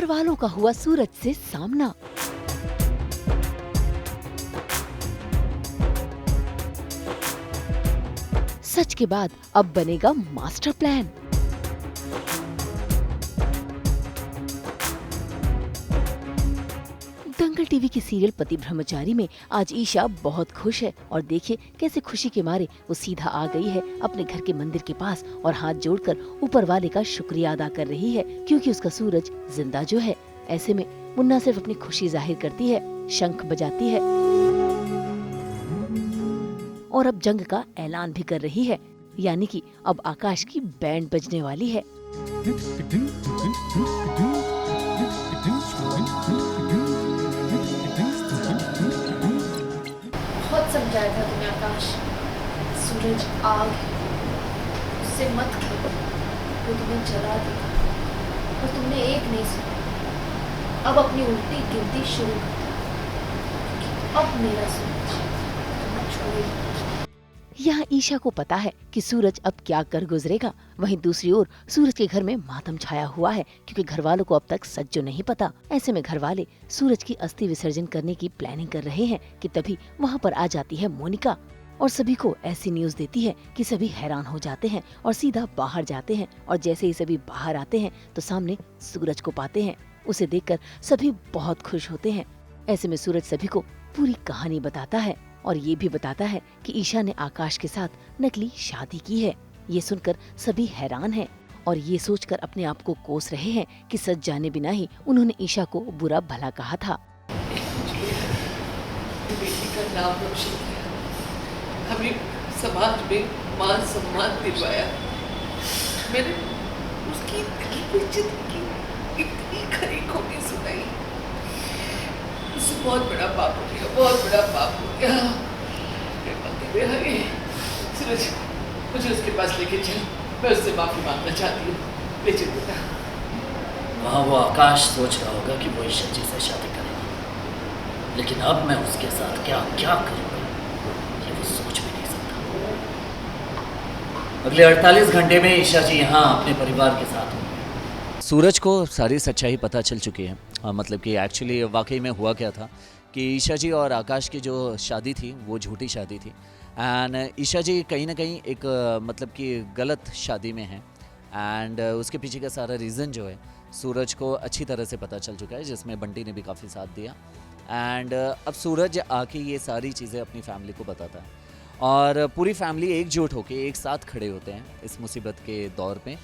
घर वालों का हुआ सूरज से सामना। सच के बाद अब बनेगा मास्टर प्लान। दंगल टीवी की सीरियल पति ब्रह्मचारी में आज ईशा बहुत खुश है और देखिए कैसे खुशी के मारे वो सीधा आ गई है अपने घर के मंदिर के पास और हाथ जोड़कर ऊपर वाले का शुक्रिया अदा कर रही है क्योंकि उसका सूरज जिंदा जो है। ऐसे में मुन्ना सिर्फ अपनी खुशी जाहिर करती है, शंख बजाती है और अब जंग का ऐलान भी कर रही है, यानी कि अब आकाश की बैंड बजने वाली है। बहुत समझाया था तुम्हें आकाश, सूरज आग है, उससे मत खेलो, वो तुम्हें जला देगा। और तुमने एक नहीं सुना। अब अपनी उल्टी गिनती शुरू कर दो। अब मेरा सूरज तुम्हें छोड़ेगा। यहाँ ईशा को पता है कि सूरज अब क्या कर गुजरेगा। वहीं दूसरी ओर सूरज के घर में मातम छाया हुआ है क्योंकि घर वालों को अब तक सच जो नहीं पता। ऐसे में घर वाले सूरज की अस्थि विसर्जन करने की प्लानिंग कर रहे हैं कि तभी वहाँ पर आ जाती है मोनिका और सभी को ऐसी न्यूज देती है कि सभी हैरान हो जाते हैं और सीधा बाहर जाते हैं। और जैसे ही सभी बाहर आते हैं तो सामने सूरज को पाते हैं। उसे देखकर सभी बहुत खुश होते हैं। ऐसे में सूरज सभी को पूरी कहानी बताता है और ये भी बताता है कि ईशा ने आकाश के साथ नकली शादी की है। ये सुनकर सभी हैरान हैं और ये सोचकर अपने आप को कोस रहे हैं कि सच जाने बिना ही उन्होंने ईशा को बुरा भला कहा था। बेटी का नाम रोशन किया, हमें समाज में मान सम्मान दिलवाया। मैंने उसकी इतनी खरी खोटी सुनाई, उससे बहुत बड़ा पाप हो गया, बहुत बड़ा पाप हो गया। सूरज, मुझे उसके पास लेके चल, मैं उससे माफी मांगना चाहती हूँ। ले चल बेटा। वहाँ वो आकाश सोच रहा होगा कि वो ईशा जी से शादी करेगा, लेकिन अब मैं उसके साथ क्या क्या करूँगा ये वो सोच भी नहीं सकता। अगले 48 घंटे में ईशा जी यहाँ अपने परिवार के साथ होंगे। सूरज को सारी सच्चाई पता चल चुकी है। मतलब कि एक्चुअली वाकई में हुआ क्या था कि ईशा जी और आकाश की जो शादी थी वो झूठी शादी थी एंड ईशा जी कहीं ना कहीं एक मतलब कि गलत शादी में है एंड उसके पीछे का सारा रीज़न जो है सूरज को अच्छी तरह से पता चल चुका है, जिसमें बंटी ने भी काफ़ी साथ दिया एंड अब सूरज आके ये सारी चीज़ें अपनी फैमिली को बताता है और पूरी फैमिली एकजुट होकर एक साथ खड़े होते हैं इस मुसीबत के दौर पे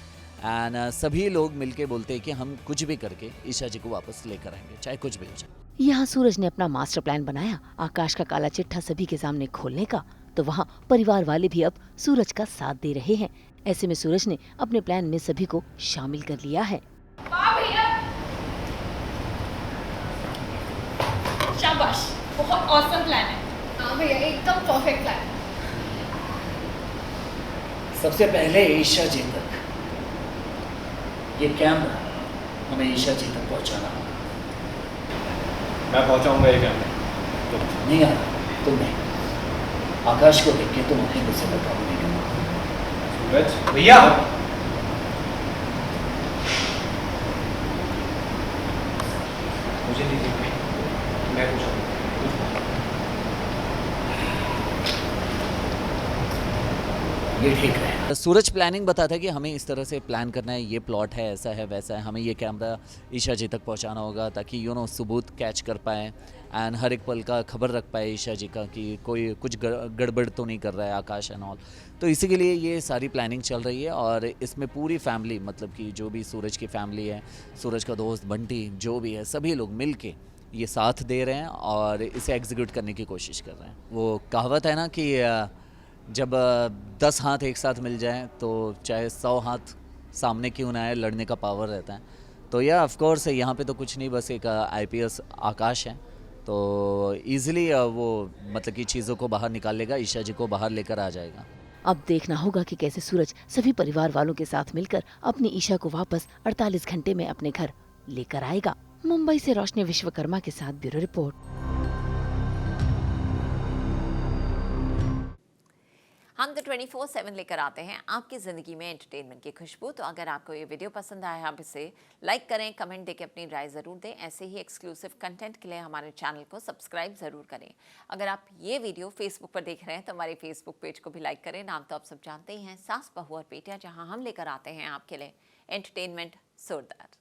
एंड सभी लोग मिलके बोलते हैं कि हम कुछ भी करके ईशा जी को वापस लेकर आएंगे, चाहे कुछ भी हो जाए। यहाँ सूरज ने अपना मास्टर प्लान बनाया आकाश का काला चिट्ठा सभी के सामने खोलने का, तो वहाँ परिवार वाले भी अब सूरज का साथ दे रहे हैं। ऐसे में सूरज ने अपने प्लान में सभी को शामिल कर लिया है। शाबाश, बहुत ऑसम प्लान है। हाँ भैया, एकदम परफेक्ट प्लान। सबसे पहले ईशा जी तक ये कैमरा हमें ईशा जी तक पहुंचाना होगा। मैं पहुंचाऊंगा ये कैमरा। तुम नहीं आना, तुम नहीं। आकाश को देख के तुम अपने गुस्से पर काबू नहीं करना। सूरज भैया, मुझे दीजिए, मैं पूछूंगा। ये ठीक है। सूरज प्लानिंग बताता है कि हमें इस तरह से प्लान करना है, ये प्लॉट है, ऐसा है वैसा है, हमें ये कैमरा ईशा जी तक पहुंचाना होगा ताकि सबूत कैच कर पाए एंड हर एक पल का खबर रख पाए ईशा जी का कि कोई कुछ गड़बड़ तो नहीं कर रहा है आकाश एंड ऑल। तो इसी के लिए ये सारी प्लानिंग चल रही है और इसमें पूरी फैमिली मतलब कि जो भी सूरज की फैमिली है, सूरज का दोस्त बंटी जो भी है, सभी लोग मिल के ये साथ दे रहे हैं और इसे एग्जीक्यूट करने की कोशिश कर रहे हैं। वो कहावत है ना कि जब 10 हाथ एक साथ मिल जाएं तो चाहे 100 हाथ सामने क्यों ना आए, लड़ने का पावर रहता है। तो यह ऑफ कोर्स यहाँ पे तो कुछ नहीं, बस एक IPS आकाश है तो इजीली वो मतलब कि चीज़ों को बाहर निकाल लेगा, ईशा जी को बाहर लेकर आ जाएगा। अब देखना होगा कि कैसे सूरज सभी परिवार वालों के साथ मिलकर अपनी ईशा को वापस 48 घंटे में अपने घर लेकर आएगा। मुंबई से रोशनी विश्वकर्मा के साथ ब्यूरो रिपोर्ट। हम तो 24/7 लेकर आते हैं आपकी ज़िंदगी में एंटरटेनमेंट की खुशबू। तो अगर आपको ये वीडियो पसंद आया आप इसे लाइक करें, कमेंट देके अपनी राय ज़रूर दें। ऐसे ही एक्सक्लूसिव कंटेंट के लिए हमारे चैनल को सब्सक्राइब ज़रूर करें। अगर आप ये वीडियो फेसबुक पर देख रहे हैं तो हमारे फेसबुक पेज को भी लाइक करें। नाम तो आप सब जानते ही हैं, सास बहू और बेटियां, जहाँ हम लेकर आते हैं आपके लिए एंटरटेनमेंट सुरदार।